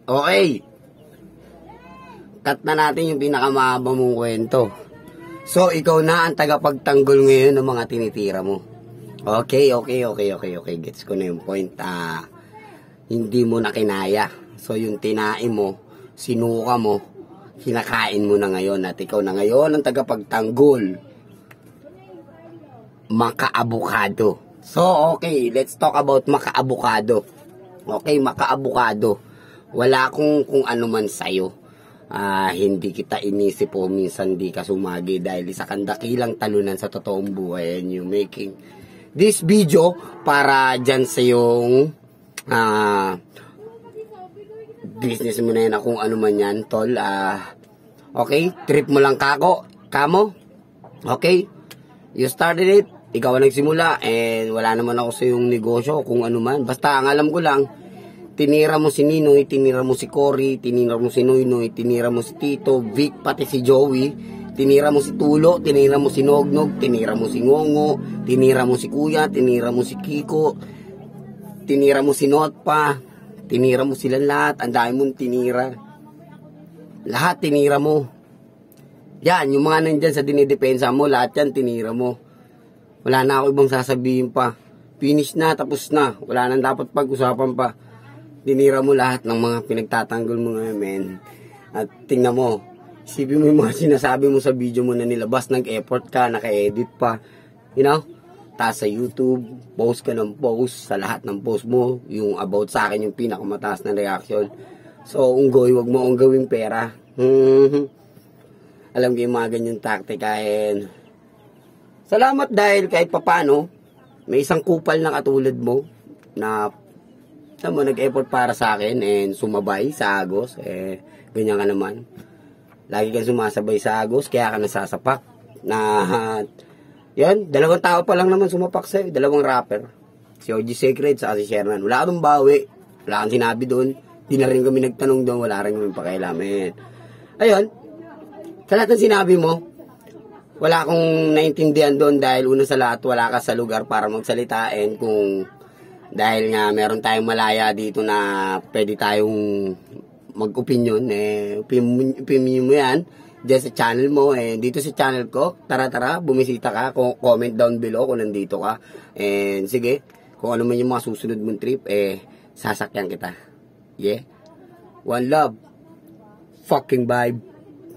Okay. Cut na natin yung pinakamahaba mong kwento. So, ikaw na ang tagapagtanggol ngayon ng mga tinitira mo. Okay. Gets ko na yung point. Hindi mo na kinaya. So, yung tinaim mo, sinuka mo, kinakain mo na ngayon. At ikaw na ngayon ang tagapagtanggol. Maka-abukado. So, okay. Let's talk about maka-abukado. Okay, maka-abukado. Wala akong kung ano man sa'yo. Hindi kita inisip o minsan di ka sumagi dahil isa kang dakilang talunan sa totoong buhay and you making this video para dyan sa yung business mo na yan kung ano man yan, tol. Okay, trip mo lang kamo. Okay, you started it, ikaw ang nagsimula and wala naman ako sa yung negosyo kung ano man. Basta ang alam ko lang, tinira mo si Ninoy, tinira mo si Cory, tinira mo si Noynoy, tinira mo si Tito, Vic, pati si Joey, tinira mo si Tulo, tinira mo si Nognog, tinira mo si Ngongo, tinira mo si Kuya, tinira mo si Kiko, tinira mo si Notpa, tinira mo silang lahat, ang dami mong tinira. Lahat tinira mo. Yan, yung mga nandyan sa dinidepensa mo, lahat yan tinira mo. Wala na ako ibang sasabihin pa. Finish na, tapos na. Wala nang dapat pag-usapan pa. Dinira mo lahat ng mga pinagtatanggol mo ngayon, men. At tingnan mo, isipin mo yung mga sinasabi mo sa video mo na nilabas, nag-effort ka, naka-edit pa. You know? Taas sa YouTube, post ka ng post, sa lahat ng post mo, yung about sa akin, yung pinakamataas na reaction. So, unggoy, wag mo ang gawing pera. Alam ko yung mga ganyang taktika, and salamat dahil kahit papano, may isang kupal na katulad mo, na nag-effort para sa akin and sumabay sa Agos, ganyan ka naman. Lagi kang sumasabay sa Agos, kaya ka nasasapak. Yan, dalawang tao pa lang naman sumapak sa'yo, dalawang rapper. Si OG Secret sa si Sherman. Wala kang bawi, wala kang sinabi doon. Di na rin kami nagtanong doon, wala rin kami pakialamin. Ayun, sa lahat ng sinabi mo, wala akong naintindihan doon dahil una sa lahat, wala ka sa lugar para magsalita and kung dahil nga meron tayong malaya dito na pwede tayong mag-opinion, opinion mo yan dyan sa channel mo, dito sa channel ko, tara, bumisita ka, comment down below kung nandito ka, and sige, kung ano man yung mga susunod mong trip, sasakyan kita. Yeah? One love. Fucking vibe.